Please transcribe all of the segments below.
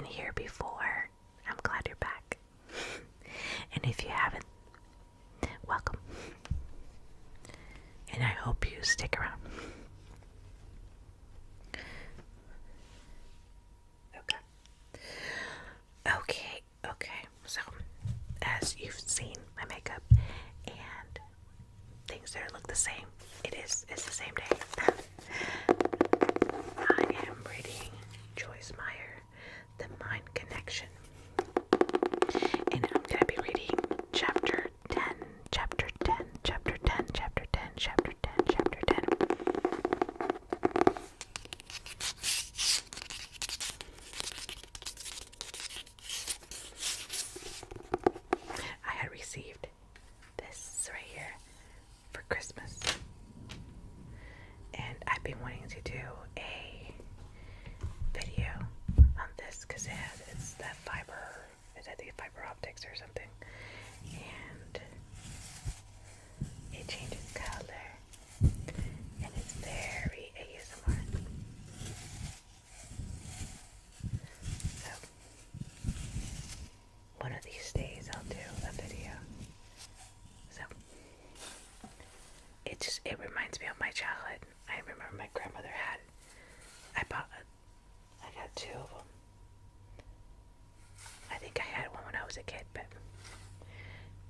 been here before, I'm glad you're back. And if you haven't, welcome. And I hope you stick around. Okay. So, as you've seen my makeup and things that look the same, it's the same day. I am reading Joyce Meyer, The Mind Connection. And I'm going to be reading chapter 10, chapter 10, chapter 10, chapter 10, chapter 10, chapter 10. I had received this right here for Christmas. And I've been wanting to do a video on this because it's that fiber, I think fiber optics or something, and it changes color, and it's very ASMR. So one of these days I'll do a video. So it reminds me of my childhood. I remember my grandmother had. I got two of them. I think I had one when I was a kid, but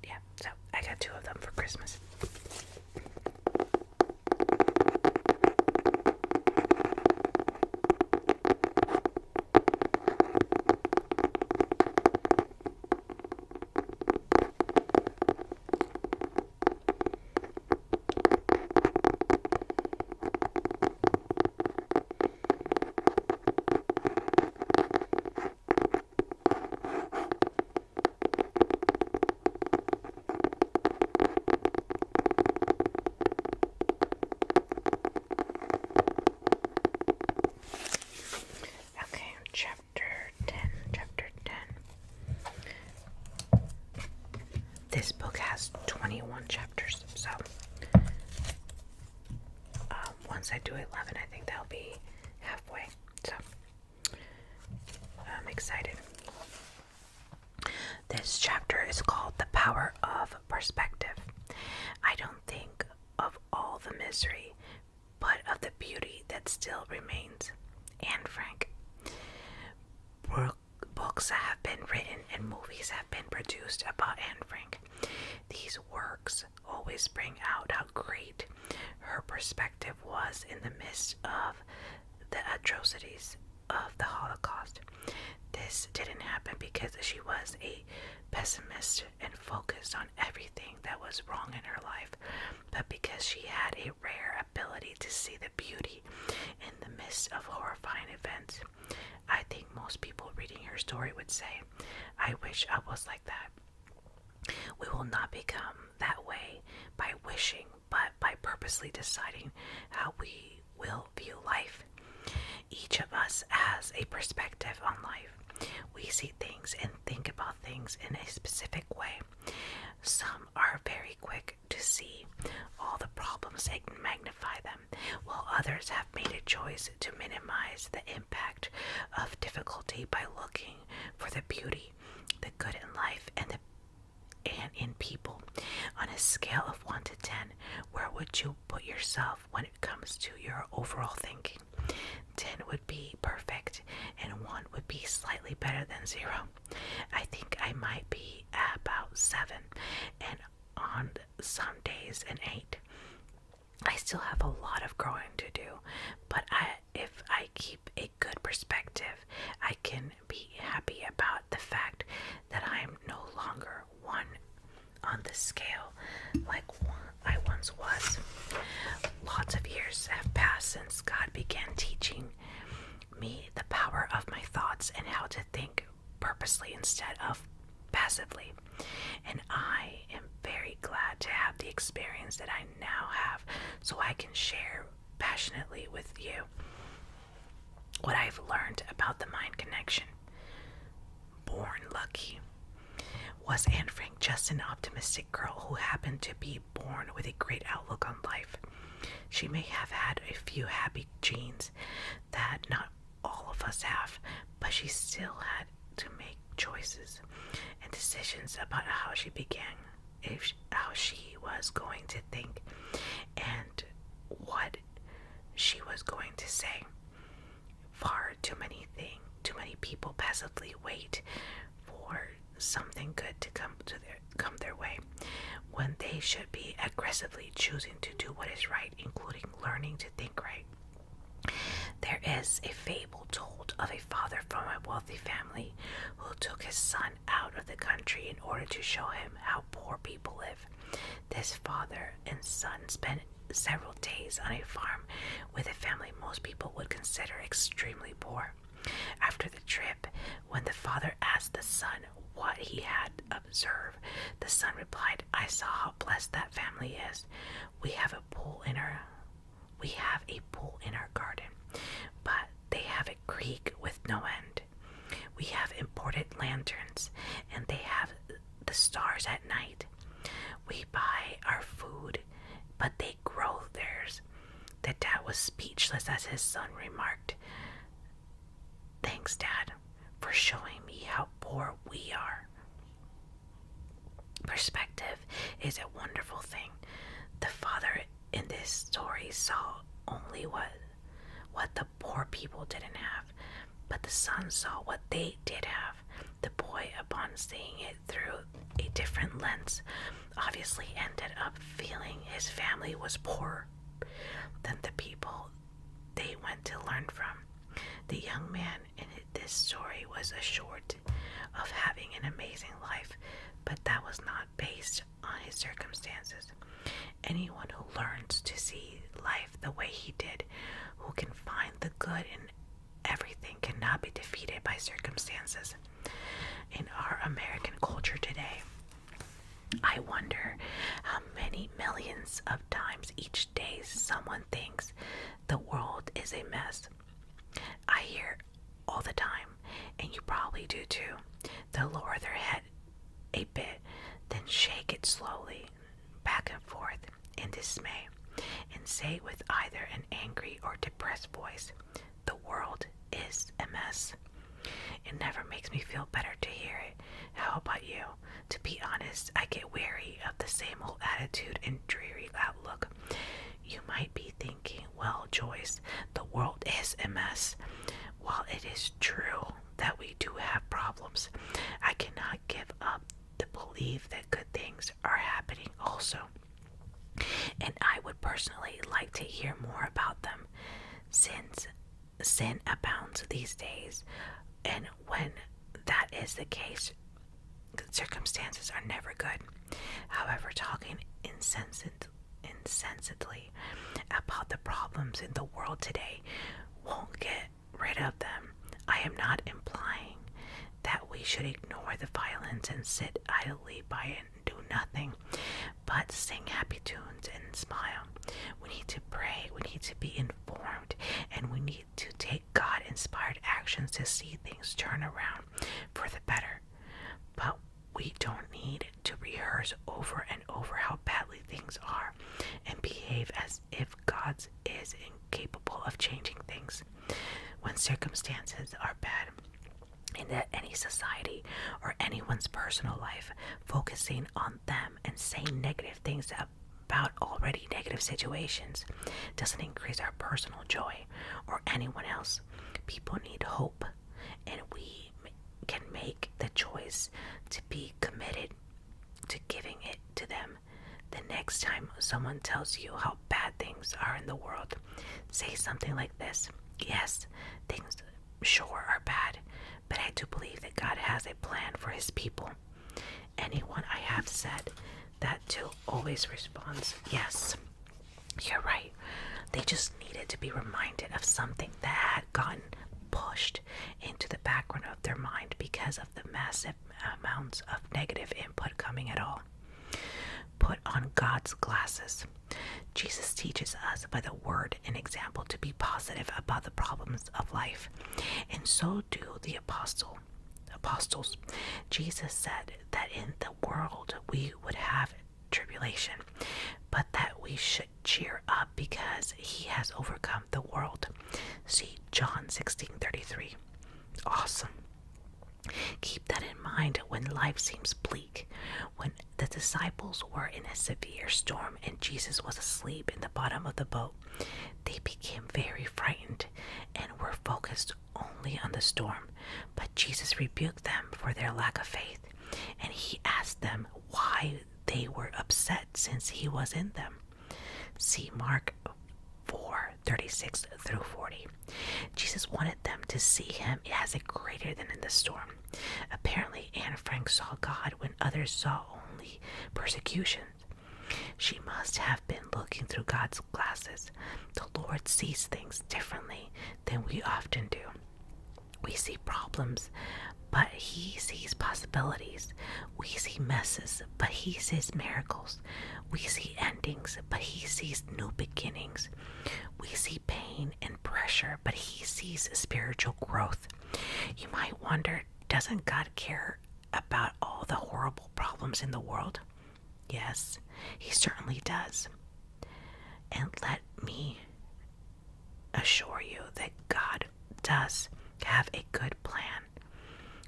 yeah, so I got two of them for Christmas. This book has 21 chapters, so once I do 11, I think that'll be halfway. So I'm excited. This chapter is called The Power of Perspective. I don't think of all the misery, but of the beauty that still remains. Anne Frank. Books have been written and movies have been produced about Anne Frank. These works always bring out how great her perspective was in the midst of the atrocities of the Holocaust. This didn't happen because she was a pessimist and focused on everything that was wrong in her life, but because she had a rare ability to see the beauty in the midst of horrifying events. I think most people reading her story would say, I wish I was like that. We will not become that way by wishing, but by purposely deciding how we will view life. Each of us has a perspective on life. We see things and think about things in a specific way. Some are very quick to see all the problems and magnify them, while others have made a choice to minimize the impact of difficulty by looking for the beauty, the good in life, and in people. On a scale of 1 to 10, where would you put yourself when it comes to your overall thinking? 10 would be perfect, and 1 would be slightly better than 0. I think I might be about 7, and on some days an 8. I still have a lot of growing to do, but if I keep a good perspective, I can be happy about the fact that I am no longer 1 on the scale like I once was. Lots of years have passed since God began teaching me the power of my thoughts and how to think purposely instead of passively. And I am very glad to have the experience that I now have so I can share passionately with you what I've learned about the mind connection. Born lucky. Was Anne Frank just an optimistic girl who happened to be born with a great outlook on life? She may have had a few happy genes that not all of us have, but she still had to make choices and decisions about how she began, how she was going to think, and what she was going to say. Far too many people passively wait for something good to come their way, when they should be aggressively choosing to do what is right, including learning to think right. There is a fable told of a father from a wealthy family who took his son out of the country in order to show him how poor people live. This father and son spent several days on a farm with a family most people would consider extremely poor. After the trip, when the father asked the son what he had observed, the son replied, "I saw how blessed that family is. We have a pool in our garden, but they have a creek with no end. We have imported lanterns, and they have the stars at night. We buy our food, but they grow theirs." The dad was speechless as his son remarked, "Thanks, Dad, for showing me how poor we are." Perspective is a wonderful thing. The father in this story saw only what the poor people didn't have, but the son saw what they did have. The boy, upon seeing it through a different lens, obviously ended up feeling his family was poorer than the people they went to learn from. The young man in this story was assured of having an amazing life, but that was not based on his circumstances. Anyone who learns to see life the way he did, who can find the good in everything, cannot be defeated by circumstances. In our American culture today, I wonder how many millions of times each day someone thinks the world is a mess. I hear all the time, and you probably do too. They'll lower their head a bit, then shake it slowly back and forth in dismay, and say with either an angry or depressed voice, "The world is a mess." It never makes me feel better to hear it. How about you? To be honest, I get weary of the same old attitude and dreary outlook. You might be thinking, "Well, Joyce, the world is a mess." While it is true that we do have problems, I cannot give up the belief that good things are happening also. And I would personally like to hear more about them, since sin abounds these days, and when that is the case, circumstances are never good. However, talking insensibly about the problems in the world today won't get rid of them. I am not implying that we should ignore the violence and sit idly by and do nothing, but sing happy tunes and smile. We need to pray, we need to be informed, and we need to take God-inspired actions to see things turn around for the better. But we don't need to rehearse over and over how badly things are and behave as if God is incapable of changing things. When circumstances are bad in any society or anyone's personal life, focusing on them and saying negative things about already negative situations doesn't increase our personal joy or anyone else. People need hope, and we can make the choice to be committed to giving it to them. The next time someone tells you how bad things are in the world, say something like this: "Yes, things sure are bad, but I do believe that God has a plan for his people." Anyone I have said that to always responds, "Yes, you're right." They just needed to be reminded of something that had gotten pushed into the background of their mind because of the massive amounts of negative input coming at all. Put on God's glasses. Jesus teaches us by the word and example to be positive about the problems of life, and so do the apostles. Jesus said that in the world we would have tribulation, but that we should cheer up because he has overcome the world. See John 16:33. Awesome. Keep that in mind when life seems bleak. When the disciples were in a severe storm and Jesus was asleep in the bottom of the boat, they became very frightened and were focused only on the storm. But Jesus rebuked them for their lack of faith, and he asked them why they were upset since he was in them. See Mark 4:36 through 40. Jesus wanted them to see him as a greater than in the storm. Apparently, Anne Frank saw God when others saw only persecution. She must have been looking through God's glasses. The Lord sees things differently than we often do. We see problems, but he sees possibilities. We see messes, but he sees miracles. We see endings, but he sees new beginnings. We see pain and pressure, but he sees spiritual growth. You might wonder, doesn't God care about all the horrible problems in the world? Yes, he certainly does. And let me assure you that God does have a good plan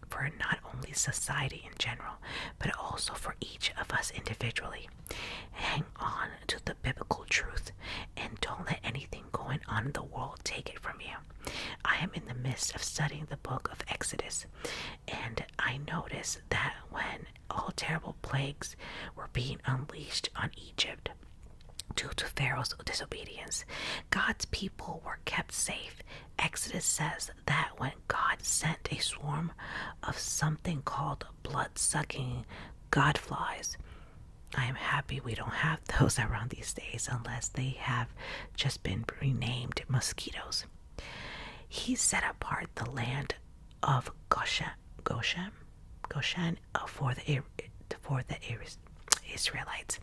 for not only society in general, but also for each of us individually. Hang on to the biblical truth and don't let anything going on in the world take it from you. I am in the midst of studying the book of Exodus, and I noticed that when all terrible plagues were being unleashed on Egypt, due to Pharaoh's disobedience, God's people were kept safe. Exodus says that when God sent a swarm of something called blood-sucking godflies, I am happy we don't have those around these days unless they have just been renamed mosquitoes. He set apart the land of Goshen for the Israelites,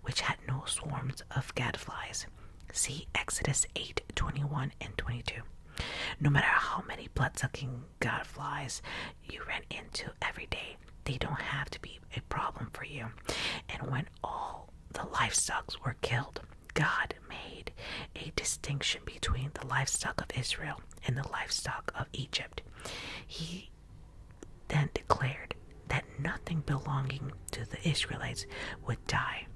which had no swarms of gadflies. See Exodus 8:21 and 22. No matter how many blood-sucking gadflies you ran into every day, they don't have to be a problem for you. And when all the livestock were killed, God made a distinction between the livestock of Israel and the livestock of Egypt. He then declared that nothing belonging to the Israelites would die.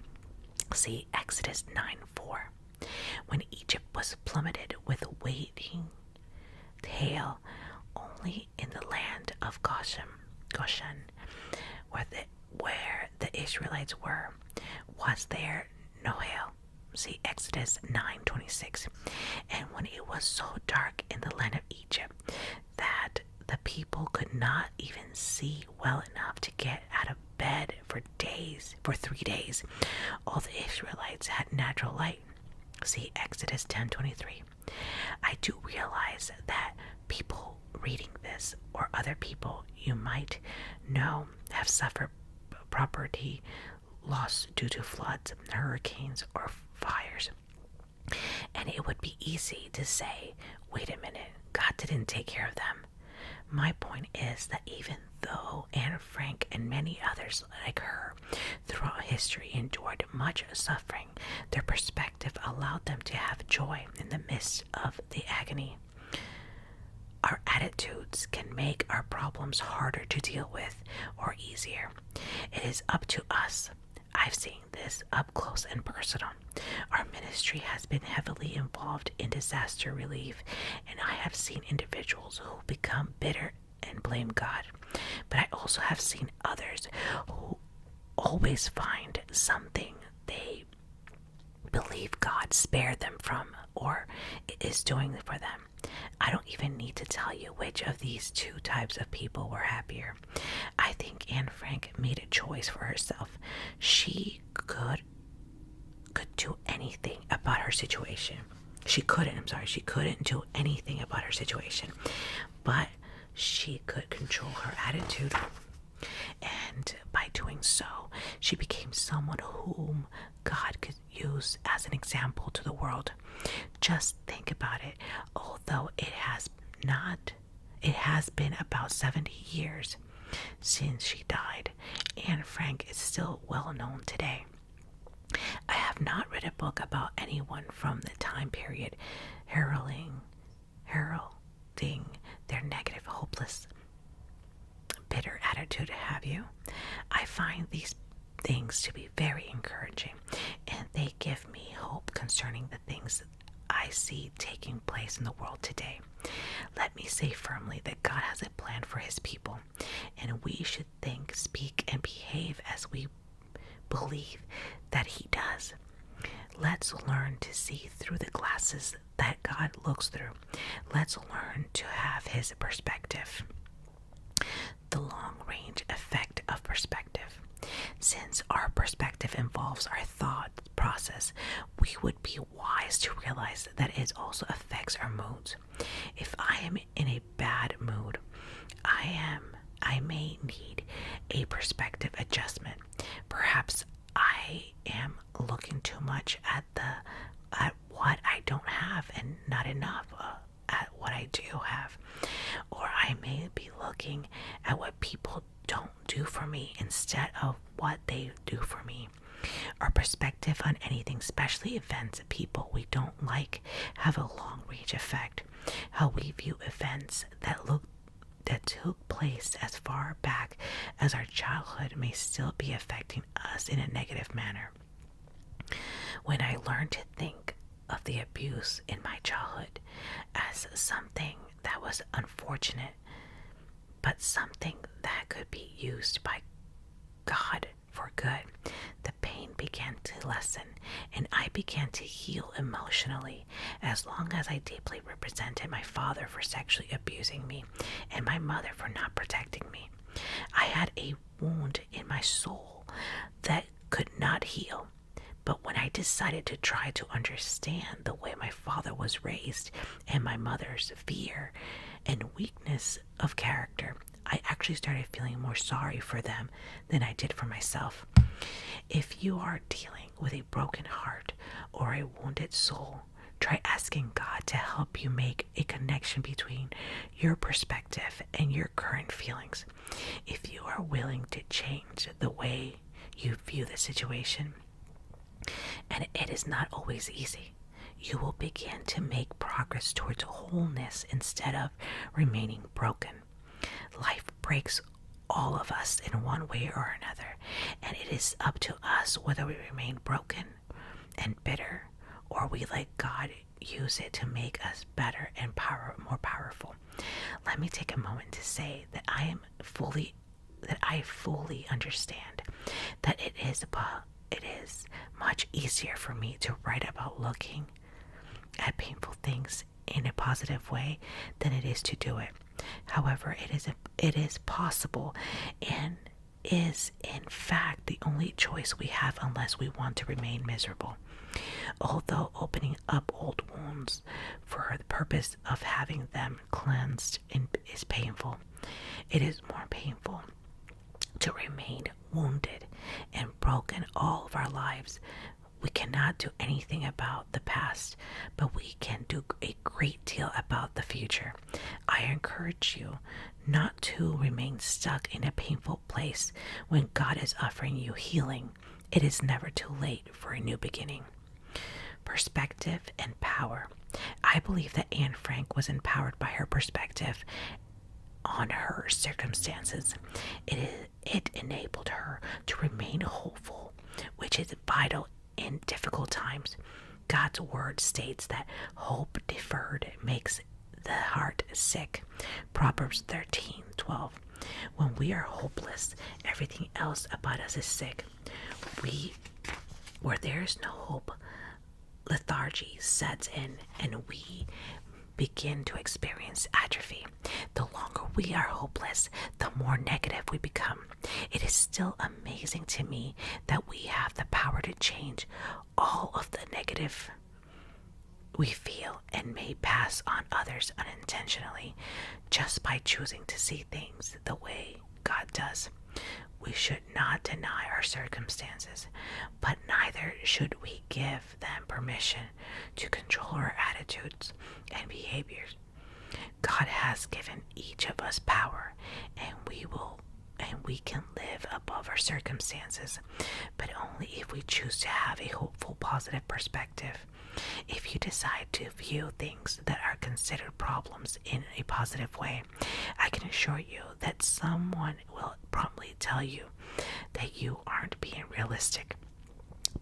See Exodus 9:4. When Egypt was plummeted with waiting hail, only in the land of Goshen, where the Israelites were, was there no hail. See Exodus 9:26. And when it was so dark in the land of Egypt that the people could not even see well enough to get out of bed for 3 days, all the Israelites had natural light. See Exodus 10:23. I do realize that people reading this, or other people you might know, have suffered property loss due to floods, hurricanes, or fires. And it would be easy to say, wait a minute, God didn't take care of them. My point is that even though Anne Frank and many others like her throughout history endured much suffering, their perspective allowed them to have joy in the midst of the agony. Our attitudes can make our problems harder to deal with or easier. It is up to us. I've seen this up close and personal. Our ministry has been heavily involved in disaster relief, and I have seen individuals who become bitter and blame God. But I also have seen others who always find something they believe God spared them from or is doing for them. I don't even need to tell you which of these two types of people were happier. I think Anne Frank made a choice for herself. She could do anything about her situation. She couldn't do anything about her situation, but she could control her attitude. And by doing so, she became someone whom God could use as an example to the world. Just think about it. Although it has been about 70 years since she died, Anne Frank is still well known today. I have not read a book about anyone from the time period heralding their negative, hopeless, bitter attitude. Have you? I find these things to be very encouraging, and they give me hope concerning the things I see taking place in the world today. Let me say firmly that God has a plan for his people, and we should think, speak, and behave as we believe that he does. Let's learn to see through the glasses that God looks through. Let's learn to have his perspective. The long-range effect of perspective. Since our perspective involves our thought process, we would be wise to realize that it also affects our moods. If I am in a bad mood, I may need a perspective adjustment. Perhaps I am looking too much at what I don't have and not enough at what I do have. Or I may be looking at what people don't do for me instead of what they do for me. Our perspective on anything, especially events, people we don't like, have a long-range effect. How we view events that took place as far back as our childhood may still be affecting us in a negative manner. When I learned to think of the abuse in my childhood as something that was unfortunate, but something that could be used by God for good, the pain began to lessen, and I began to heal emotionally. As long as I deeply represented my father for sexually abusing me and my mother for not protecting me, I had a wound in my soul that could not heal. But when I decided to try to understand the way my father was raised and my mother's fear and weakness of character, I actually started feeling more sorry for them than I did for myself. If you are dealing with a broken heart or a wounded soul, try asking God to help you make a connection between your perspective and your current feelings. If you are willing to change the way you view the situation, and it is not always easy, you will begin to make progress towards wholeness instead of remaining broken. Life breaks all of us in one way or another, and it is up to us whether we remain broken and bitter or we let God use it to make us better and more powerful. Let me take a moment to say that I fully understand that it is much easier for me to write about looking at painful things in a positive way than it is to do it. However, it is possible and is in fact the only choice we have unless we want to remain miserable. Although opening up old wounds for the purpose of having them cleansed is painful, it is more painful to remain wounded and broken all of our lives. We cannot do anything about the past, but we can do a great deal about the future. I encourage you not to remain stuck in a painful place when God is offering you healing. It is never too late for a new beginning. Perspective and power. I believe that Anne Frank was empowered by her perspective on her circumstances. It enabled her to remain hopeful, which is vital in difficult times. God's word states that hope deferred makes the heart sick. Proverbs 13:12. When we are hopeless, everything else about us is sick. Where there is no hope, lethargy sets in and we begin to experience atrophy. The longer we are hopeless, the more negative we become. It is still amazing to me that we have the power to change all of the negative we feel and may pass on others unintentionally just by choosing to see things the way God does. We should not deny our circumstances, but neither should we give them permission to control our attitudes and behaviors. God has given each of us power, and we can live above our circumstances, but only if we choose to have a hopeful, positive perspective. If you decide to view things that are considered problems in a positive way, I can assure you that someone will promptly tell you that you aren't being realistic.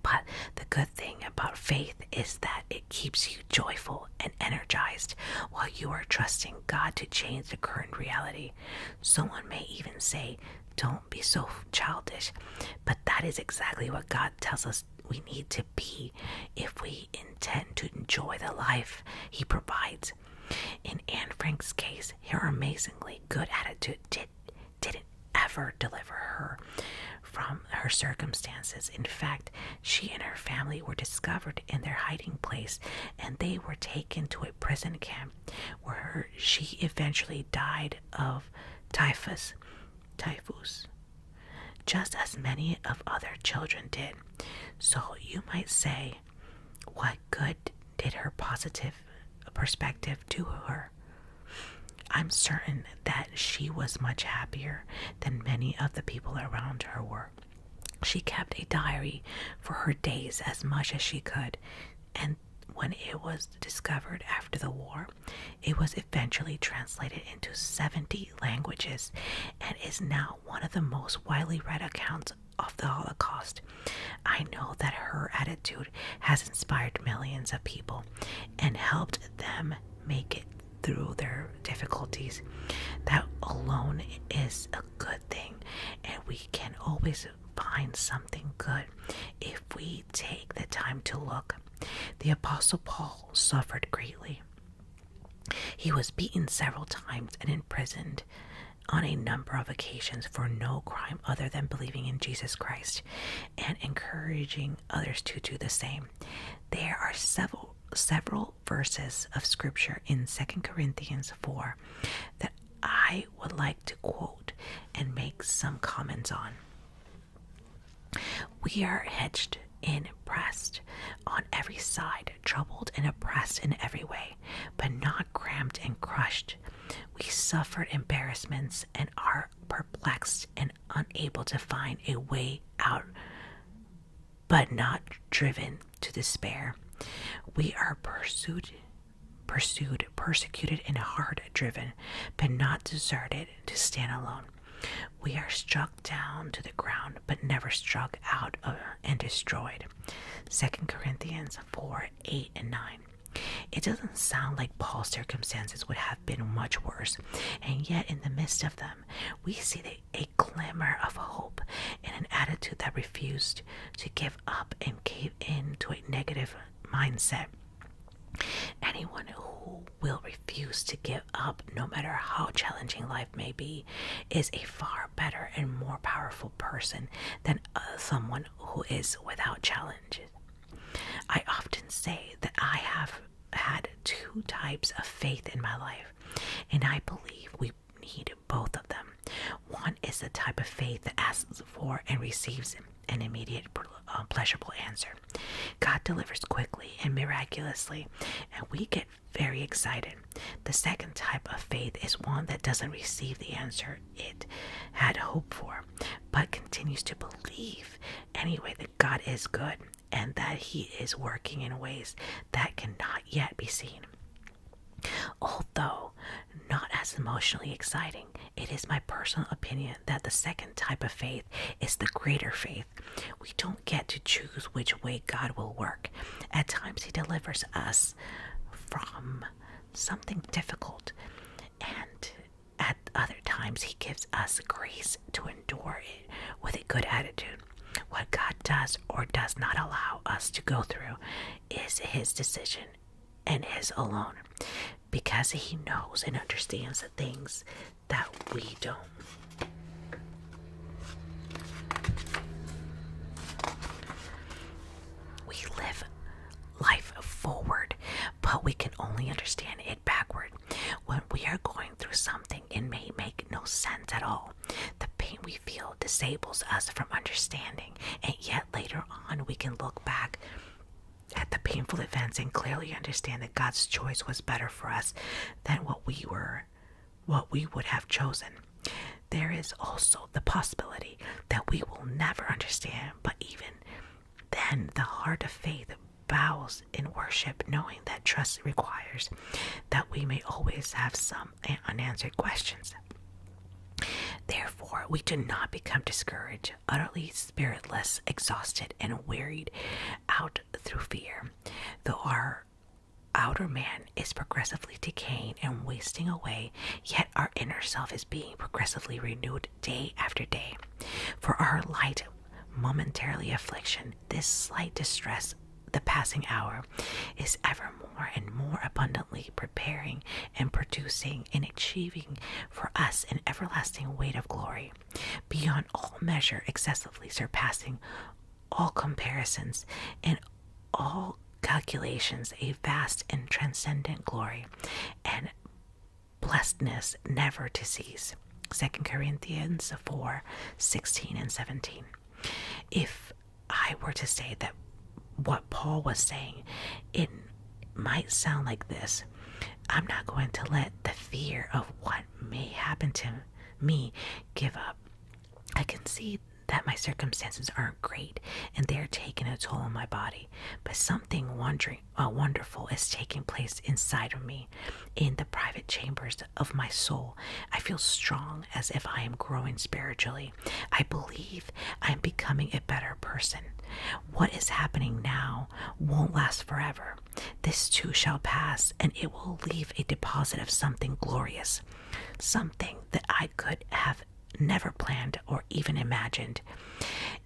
But the good thing about faith is that it keeps you joyful and energized while you are trusting God to change the current reality. Someone may even say, "Don't be so childish," but that is exactly what God tells us we need to be if we intend to enjoy the life He provides. In Anne Frank's case, her amazingly good attitude didn't ever deliver her from her circumstances. In fact, she and her family were discovered in their hiding place, and they were taken to a prison camp where she eventually died of typhus, just as many of other children did. So you might say, what good did her positive perspective do her? I'm certain that she was much happier than many of the people around her were. She kept a diary for her days as much as she could, and when it was discovered after the war, it was eventually translated into 70 languages and is now one of the most widely read accounts of the Holocaust. I know that her attitude has inspired millions of people and helped them make it through their difficulties. That alone is a good thing, and we can always find something good if we take the time to look. The Apostle Paul suffered greatly. He was beaten several times and imprisoned on a number of occasions for no crime other than believing in Jesus Christ and encouraging others to do the same. There are several verses of scripture in 2 Corinthians 4 that I would like to quote and make some comments on. We are hedged in, pressed on every side, troubled and oppressed in every way, but not cramped and crushed. We suffer embarrassments and are perplexed and unable to find a way out, but not driven to despair. We are pursued, persecuted, and hard driven, but not deserted to stand alone. We are struck down to the ground, but never struck out and destroyed. 2 Corinthians 4, 8, and 9. It doesn't sound like Paul's circumstances would have been much worse, and yet in the midst of them, we see a glimmer of hope and an attitude that refused to give up and gave in to a negative mindset. Anyone who will refuse to give up, no matter how challenging life may be, is a far better and more powerful person than someone who is without challenges. I often say that I have had two types of faith in my life, and I believe we need both of them. One is the type of faith that asks for and receives an immediate pleasurable answer. God delivers quickly and miraculously, and we get very excited. The second type of faith is one that doesn't receive the answer it had hoped for, but continues to believe anyway that God is good and that He is working in ways that cannot yet be seen. Although not as emotionally exciting, it is my personal opinion that the second type of faith is the greater faith. We don't get to choose which way God will work. At times He delivers us from something difficult, and at other times He gives us grace to endure it with a good attitude. What God does or does not allow us to go through is His decision and His alone, because He knows and understands the things that we don't. We live life forward, but we can only understand it backward. When we are going through something, it may make no sense at all. The pain we feel disables us from understanding, and yet later on we can look back at the painful events and clearly understand that God's choice was better for us than what we would have chosen. There is also the possibility that we will never understand, but even And the heart of faith bows in worship, knowing that trust requires that we may always have some unanswered questions. Therefore, we do not become discouraged, utterly spiritless, exhausted, and wearied out through fear. Though our outer man is progressively decaying and wasting away, yet our inner self is being progressively renewed day after day. For our light, momentarily affliction, this slight distress, the passing hour, is ever more and more abundantly preparing and producing and achieving for us an everlasting weight of glory, beyond all measure, excessively surpassing all comparisons and all calculations, a vast and transcendent glory and blessedness never to cease. 2 Corinthians 4:16 and 17. If I were to say that what Paul was saying, it might sound like this: I'm not going to let the fear of what may happen to me give up. I can see that my circumstances aren't great and they're taking a toll on my body, but something wonderful is taking place inside of me, in the private chambers of my soul. I feel strong, as if I am growing spiritually. I believe I am becoming a better person. What is happening now won't last forever. This too shall pass, and it will leave a deposit of something glorious, something that I could have never planned or even imagined.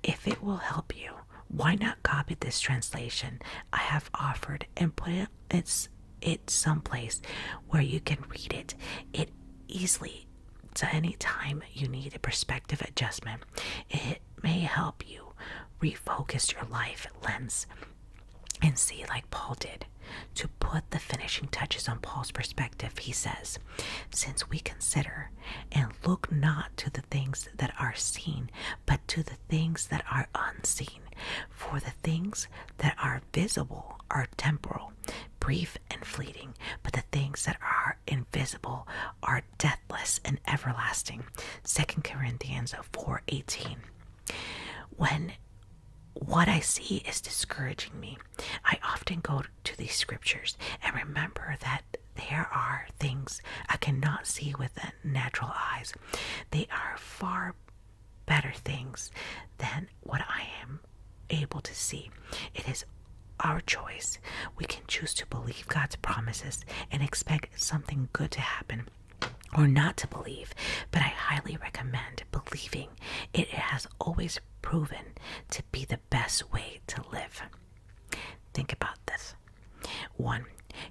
If it will help you, why not copy this translation I have offered and put it someplace where you can read it easily to any time you need a perspective adjustment. It may help you refocus your life lens and see like Paul did. To put the finishing touches on Paul's perspective, he says, since we consider and look not to the things that are seen, but to the things that are unseen. For the things that are visible are temporal, brief and fleeting, but the things that are invisible are deathless and everlasting. 2 Corinthians 4:18. When what I see is discouraging me, I often go to these scriptures and remember that there are things I cannot see with the natural eyes. They are far better things than what I am able to see. It is our choice. We can choose to believe God's promises and expect something good to happen, or not to believe, but I highly recommend believing. It has always proven to be the best way to live. Think about this. 1.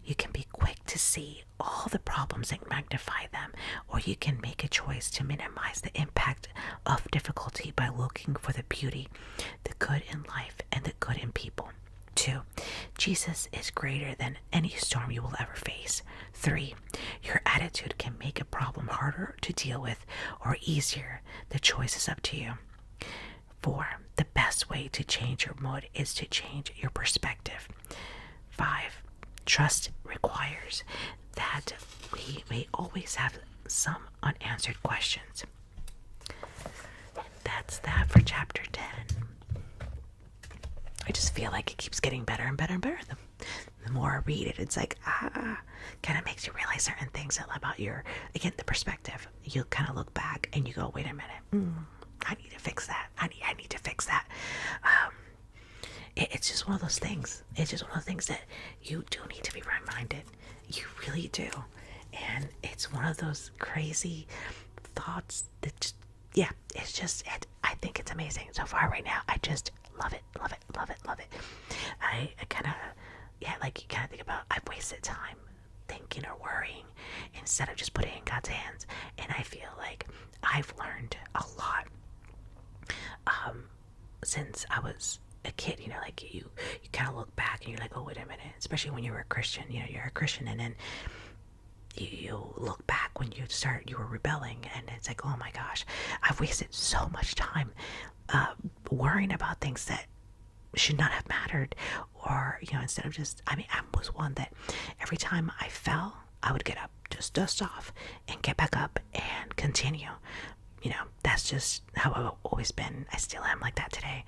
You can be quick to see all the problems and magnify them, or you can make a choice to minimize the impact of difficulty by looking for the beauty, the good in life, and the good in people. 2. Jesus is greater than any storm you will ever face. 3. Your attitude can make a problem harder to deal with or easier. The choice is up to you. 4. The best way to change your mood is to change your perspective. 5. Trust requires that we may always have some unanswered questions. That's that for chapter 10. I just feel like it keeps getting better and better and better. The more I read it, it's like, kind of makes you realize certain things about the perspective. You kind of look back and you go, wait a minute, I need to fix that. I need to fix that. It's just one of those things. It's just one of those things that you do need to be reminded. You really do. And it's one of those crazy thoughts that I think it's amazing. So far right now, I just love it. I kind of, you kind of think about, I've wasted time thinking or worrying instead of just putting it in God's hands. And I feel like I've learned a lot since I was a kid. You kind of look back and you're like, oh, wait a minute. Especially when you were a Christian, you're a Christian, and then you look back when you were rebelling, and it's like, oh my gosh, I've wasted so much time worrying about things that should not have mattered. Or instead of just, I was one that every time I fell, I would get up, just dust off and get back up and continue. That's just how I've always been. I still am like that today.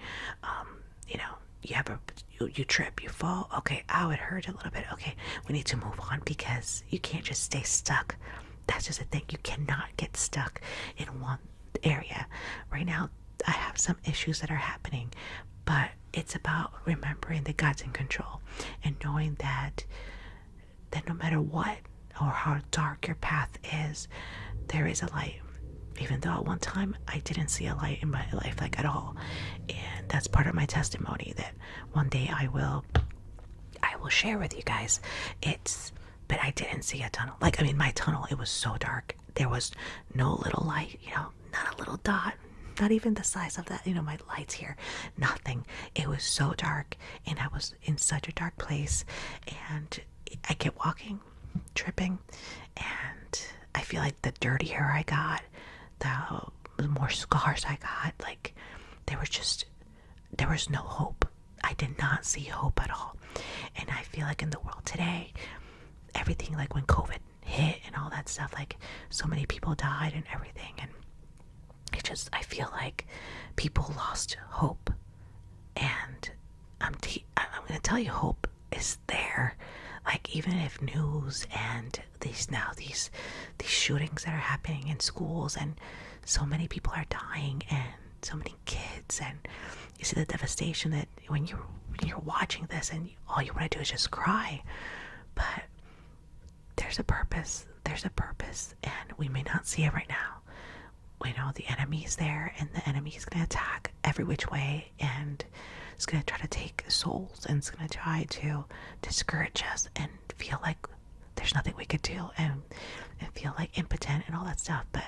you trip, you fall. Okay, ow, it hurt a little bit. Okay, we need to move on because you can't just stay stuck. That's just a thing. You cannot get stuck in one area. Right now, I have some issues that are happening, but it's about remembering that God's in control and knowing that no matter what or how dark your path is, there is a light. Even though at one time I didn't see a light in my life like at all. And that's part of my testimony that one day I will share with you guys. But I didn't see a tunnel. Like, I mean, my tunnel, it was so dark. There was no little light, not a little dot, not even the size of that, my lights here, nothing. It was so dark and I was in such a dark place and I kept walking, tripping, and I feel like the dirtier I got, the more scars I got. Like, there was no hope. I did not see hope at all. And I feel like in the world today, everything, like when COVID hit and all that stuff, like so many people died and everything, and I feel like people lost hope. And I'm gonna tell you, hope is there. Like, even if news and these shootings that are happening in schools and so many people are dying and so many kids, and you see the devastation that when you're watching this and all you want to do is just cry. But there's a purpose, and we may not see it right now. We know the enemy is there, and the enemy is going to attack every which way, and it's going to try to take souls, and it's going to try to discourage us and feel like there's nothing we could do, and feel like impotent and all that stuff. But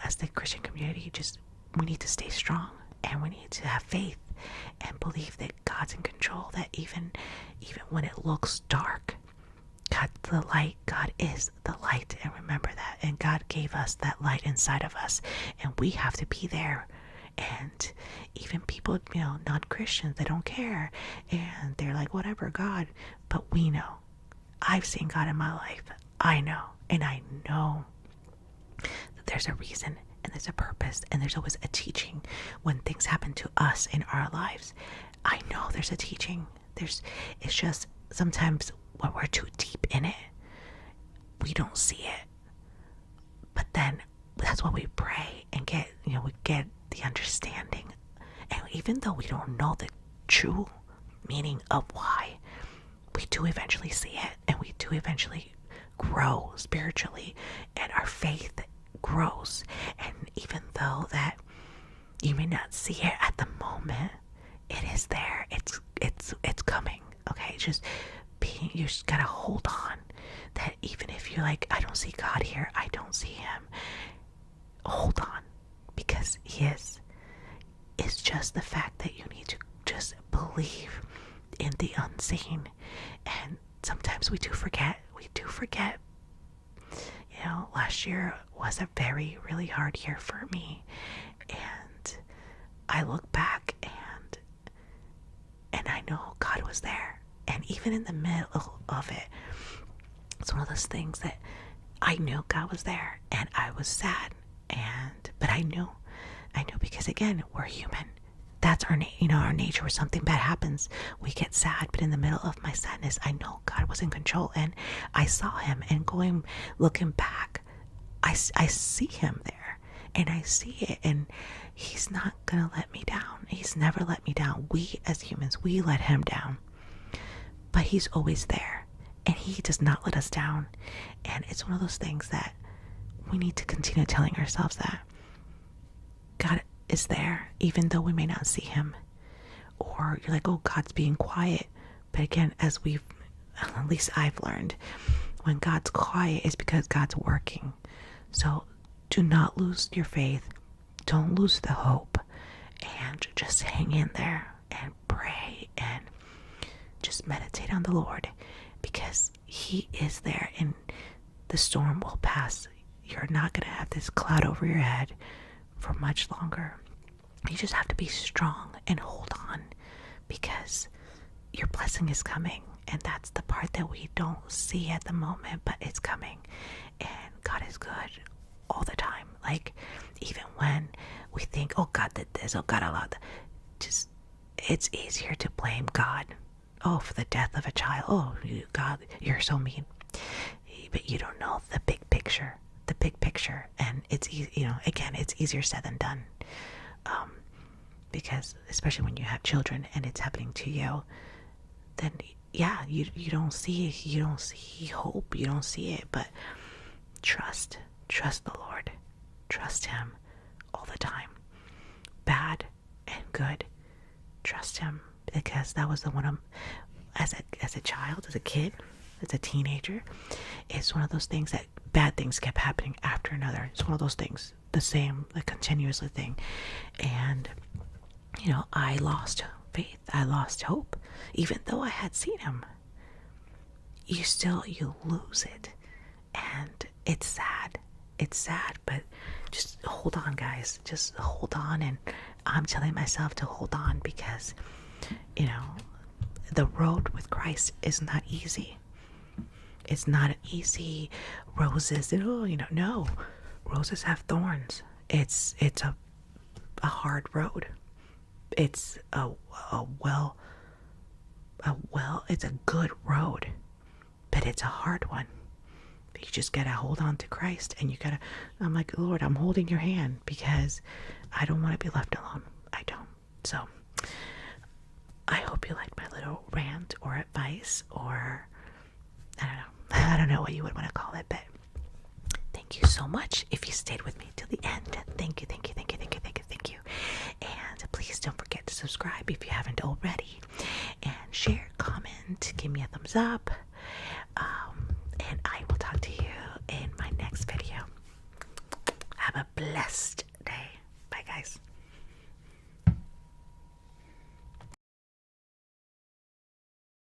as the Christian community, we need to stay strong, and we need to have faith and believe that God's in control, that even when it looks dark, God's the light. God is the light, and remember that. And God gave us that light inside of us, and we have to be there. And even people, non-Christians, they don't care, and they're like, whatever, God. But we know. I've seen God in my life. I know, and I know that there's a reason, and there's a purpose, and there's always a teaching when things happen to us in our lives. I know there's a teaching. It's just sometimes when we're too deep in it, we don't see it. But then that's why we pray and we get the understanding. And even though we don't know the true meaning of why, we do eventually see it, and we do eventually grow spiritually, and our faith grows. And even though that you may not see it at the moment, it is there. It's coming. Okay, you just gotta hold on. That even if you're like, I don't see God here, I don't see him, hold on, because he is. It's just the fact that you need to just believe in the unseen. And sometimes we do forget. Last year was a really hard year for me, and I look back and I know God was there. And even in the middle of it, it's one of those things that I knew God was there, and I was sad, but I knew because, again, we're human. That's our nature. Where something bad happens, we get sad. But in the middle of my sadness, I know God was in control, and I saw him. And looking back, I see him there, and I see it, and he's not gonna let me down. He's never let me down. We as humans, we let him down, but he's always there, and he does not let us down. And it's one of those things that we need to continue telling ourselves that God is there, even though we may not see him. Or you're like, oh, God's being quiet. But again, at least I've learned, when God's quiet is because God's working. So do not lose your faith. Don't lose the hope. And just hang in there and pray and just meditate on the Lord, because he is there, and the storm will pass. You're not going to have this cloud over your head for much longer. You just have to be strong and hold on, because your blessing is coming, and that's the part that we don't see at the moment, but it's coming. And God is good all the time. Like, even when we think, oh, God did this, oh, God allowed that, it's easier to blame God. Oh, for the death of a child. Oh, God, you're so mean. But you don't know the big picture. The big picture. And it's easy, you know, again, it's easier said than done. Because especially when you have children and it's happening to you, then yeah, you don't see hope, you don't see it, but trust the Lord. Trust him all the time. Bad and good. Trust him, because that was the one as a child, as a kid, as a teenager, it's one of those things that bad things kept happening after another. It's one of those things, the same, the continuously thing. And you know, I lost faith. I lost hope. Even though I had seen him, you lose it. And it's sad. It's sad, but just hold on, guys. Just hold on. And I'm telling myself to hold on, because, you know, the road with Christ is not easy. It's not an easy roses. Oh, you know, no. Roses have thorns. It's a hard road. It's it's a good road, but it's a hard one. You just gotta hold on to Christ, and I'm like, Lord, I'm holding your hand, because I don't want to be left alone. I don't. So I hope you liked my little rant or advice, or I don't know what you would want to call it, but thank you so much if you stayed with me till the end. Thank you. And please don't forget to subscribe if you haven't already, and share, comment, give me a thumbs up, and I will talk to you in my next video. Have a blessed day. Bye, guys.